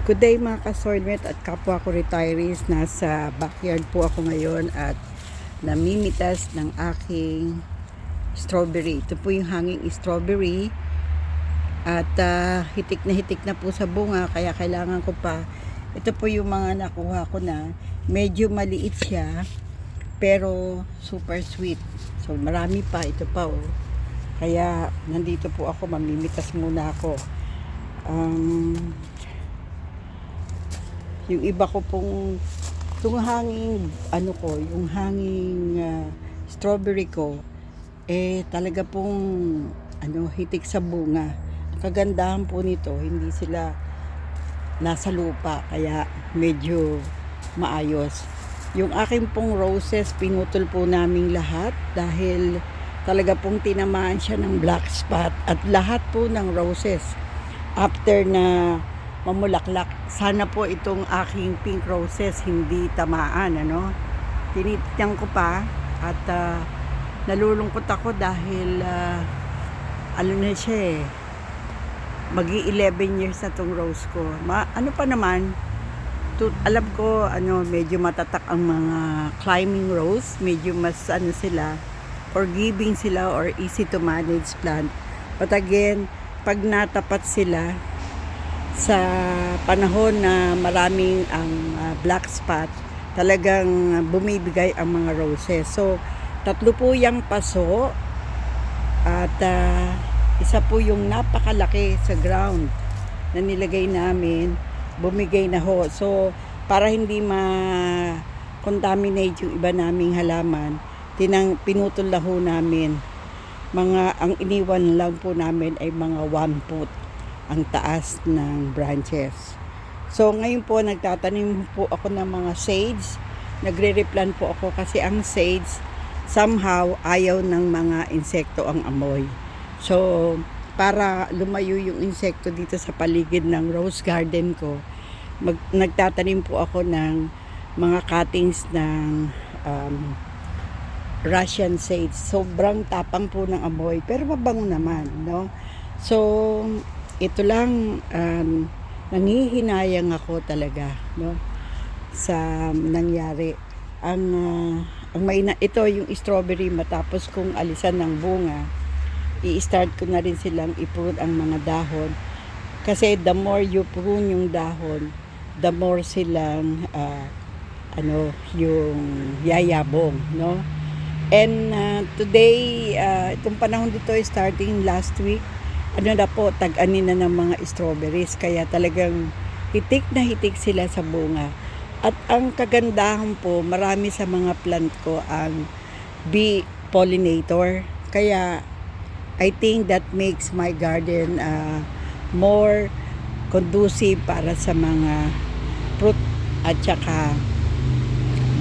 Good day mga ka-soilmate at kapwa ko retirees. Nasa backyard po ako ngayon at namimitas ng aking strawberry. Ito po yung hanging strawberry at hitik na po sa bunga, kaya kailangan ko pa. Ito po yung mga nakuha ko na medyo maliit siya pero super sweet. So marami pa, ito pa oh. Kaya nandito po ako, mamimitas muna ako. Yung iba ko pong yung hanging yung hanging strawberry ko talaga pong hitik sa bunga. Ang kagandahan po nito, hindi sila nasa lupa, kaya medyo maayos. Yung aking pong roses, pinutol po namin lahat dahil talaga pong tinamaan siya ng black spot, at lahat po ng roses after na mamulaklak. Sana po itong aking pink roses hindi tamaan, Tinityan ko pa at nalulungkot ako dahil na siya magi-11 years na tong rose ko. Pa naman, alam ko medyo matatak ang mga climbing rose, medyo mas sila, forgiving sila or easy to manage plant. But again, pag natapat sila sa panahon na maraming ang black spot, talagang bumibigay ang mga roses. So, 3 po yung paso at isa po yung napakalaki sa ground na nilagay namin, bumigay na ho. So, para hindi ma-contaminate yung iba naming halaman, pinutol na ho namin. Ang iniwan lang po namin ay mga 1 foot ang taas ng branches. So ngayon po nagtatanim po ako ng mga sage. Nagre-replant po ako kasi ang sage somehow ayaw ng mga insekto ang amoy. So para lumayo yung insekto dito sa paligid ng rose garden ko, nagtatanim po ako ng mga cuttings ng Russian sage. Sobrang tapang po ng amoy pero mabango naman, So ito lang, nangihinayang ako talaga, sa nangyari. Ito yung strawberry, matapos kong alisan ng bunga, i-start ko na rin silang i-prune ang mga dahon. Kasi the more you prune yung dahon, the more silang yung yayabong, And today, itong panahon dito starting last week, tag-anin na ng mga strawberries, kaya talagang hitik na hitik sila sa bunga. At ang kagandahan po, marami sa mga plant ko ang bee pollinator, kaya I think that makes my garden more conducive para sa mga fruit at saka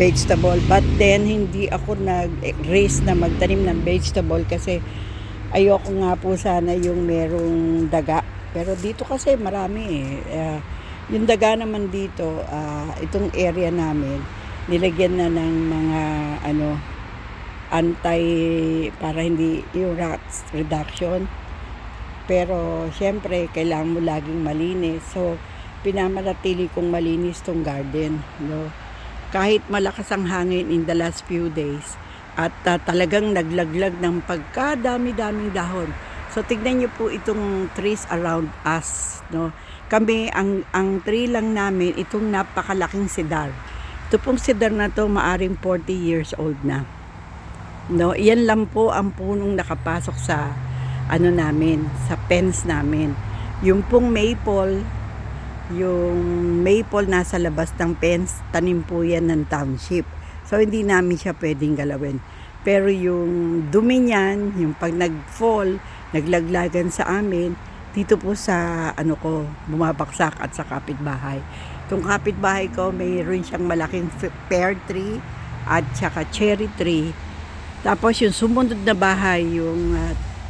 vegetable. But then hindi ako nag-risk na magtanim ng vegetable kasi ayoko nga po sana yung merong daga. Pero dito kasi marami yung daga naman dito, itong area namin, nilagyan na ng mga para hindi yung rats reduction. Pero syempre, kailangan mo laging malinis. So, pinamanatili kong malinis tong garden, Kahit malakas ang hangin in the last few days, at talagang naglaglag ng pagkadami-daming dahon. So tignan niyo po itong trees around us, Kami, ang tree lang namin, itong napakalaking cedar. Ito pong cedar na to, maaring 40 years old na. Iyan lang po ang punong nakapasok sa namin, sa fence namin. Yung pong maple, nasa labas ng fence, tanim po yan ng township. So, hindi namin siya pwedeng galawin. Pero yung dumi niyan, yung pag nag-fall, naglaglagan sa amin, dito po sa bumabaksak at sa kapitbahay. Itong kapitbahay ko, mayroon siyang malaking pear tree at saka cherry tree. Tapos yung sumunod na bahay, yung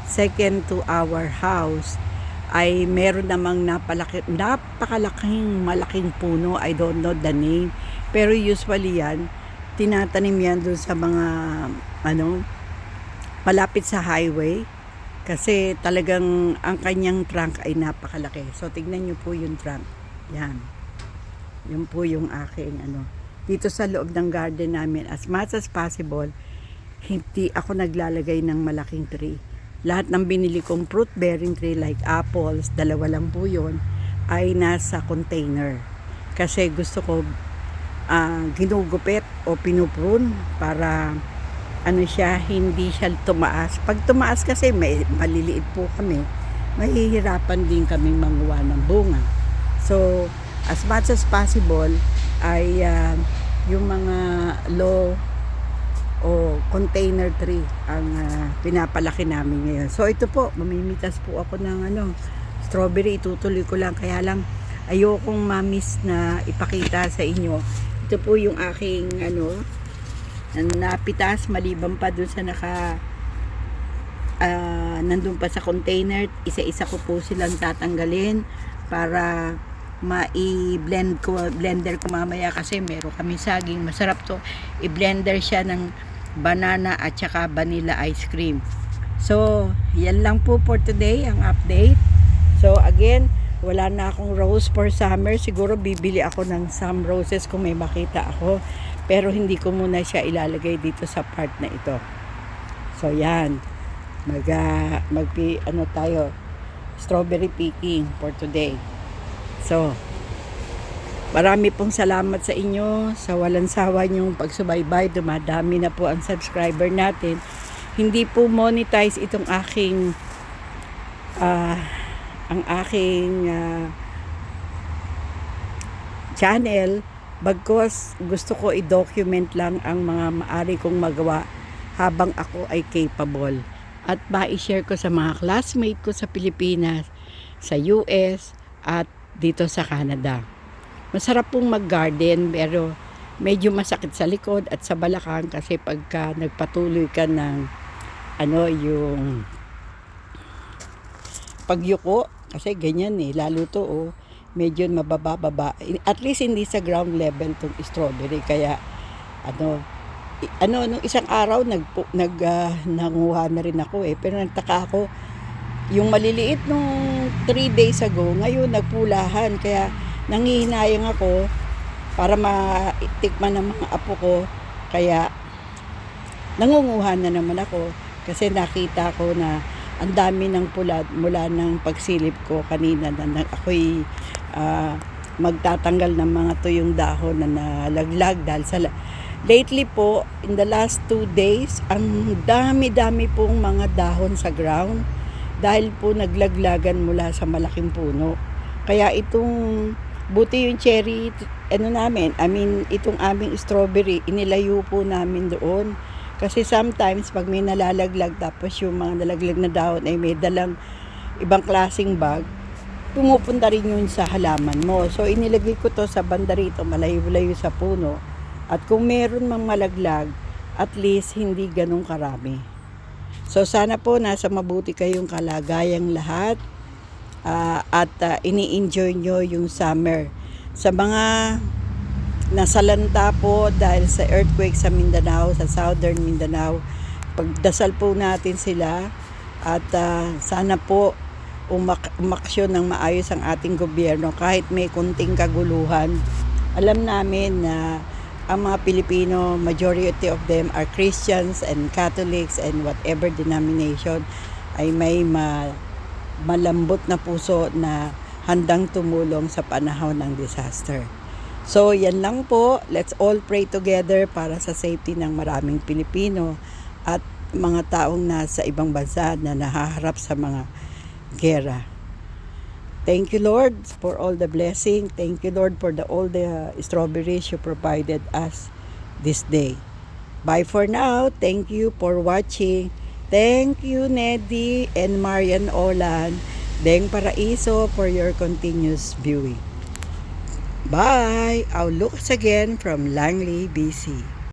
second to our house, ay meron namang napakalaking malaking puno. I don't know the name. Pero usually yan, tinatanim yan doon sa mga malapit sa highway, kasi talagang ang kanyang trunk ay napakalaki. So tignan nyo po yung trunk yan. Yun po yung aking dito sa loob ng garden namin, as much as possible, hindi ako naglalagay ng malaking tree. Lahat ng binili kong fruit bearing tree like apples, 2 lang po yun, ay nasa container. Kasi gusto ko ginugupit o pinuprune para hindi siya tumaas. Pag tumaas kasi maliliit po kami, mahihirapan din kami manguha ng bunga. So, as much as possible ay yung mga low o container tree ang pinapalaki namin ngayon. So, ito po, mamimitas po ako ng strawberry. Itutuloy ko lang, kaya lang ayokong mamis na ipakita sa inyo. Ito po yung aking napitas, maliban pa dun sa nandun pa sa container. Isa-isa ko po silang tatanggalin para blender ko mamaya, kasi meron kami saging. Masarap to i-blender siya ng banana at saka vanilla ice cream. So yan lang po for today ang update. So again, wala na akong rose for summer. Siguro bibili ako ng some roses kung may makita ako, pero hindi ko muna siya ilalagay dito sa part na ito. So yan, tayo, strawberry picking for today. So, marami pong salamat sa inyo sa walang sawa niyong pagsubaybay. Dumadami na po ang subscriber natin. Hindi po monetize itong aking channel, bagkus gusto ko i-document lang ang mga maari kong magawa habang ako ay capable, at ma-share ko sa mga classmate ko sa Pilipinas, sa US at dito sa Canada. Masarap pong mag-garden, pero medyo masakit sa likod at sa balakang, kasi pagka nagpatuloy ka ng yung pagyuko, kasi ganyan lalo to medyo mababa, at least hindi sa ground level tong strawberry. Kaya nung isang araw nanguha na rin ako pero nagtaka ako, yung maliliit nung 3 days ago, ngayon nagpulahan. Kaya nangihinayang ako para matikman ng mga apo ko, kaya nangunguha na naman ako, kasi nakita ko na ang dami ng pula mula ng pagsilip ko kanina na ako'y magtatanggal ng mga tuyong dahon na nalaglag dahil sa lately po, in the last 2 days, ang dami-dami pong mga dahon sa ground dahil po naglaglagan mula sa malaking puno. Kaya buti yung cherry itong aming strawberry, inilayo po namin doon. Kasi sometimes pag may nalalaglag, tapos yung mga nalaglag na dahon ay may dalang ibang klaseng bag, pumupunta rin yun sa halaman mo. So inilagay ko to sa banda rito, malayo-layo sa puno. At kung meron mang malaglag, at least hindi ganun karami. So sana po nasa mabuti kayong kalagayang lahat, at ini-enjoy nyo yung summer. Sa mga nasalanta po dahil sa earthquake sa Mindanao, sa southern Mindanao, pagdasal po natin sila, at sana po umaksyon ng maayos ang ating gobyerno kahit may kunting kaguluhan. Alam namin na ang mga Pilipino, majority of them are Christians and Catholics and whatever denomination, ay may malambot na puso na handang tumulong sa panahon ng disaster. So, yan lang po. Let's all pray together para sa safety ng maraming Pilipino at mga taong nasa ibang bansa na nahaharap sa mga gera. Thank you, Lord, for all the blessing. Thank you, Lord, for all the strawberries you provided us this day. Bye for now. Thank you for watching. Thank you, Neddy and Marian Olan, Deng Paraiso, for your continuous viewing. Bye! I'll look us again from Langley, BC.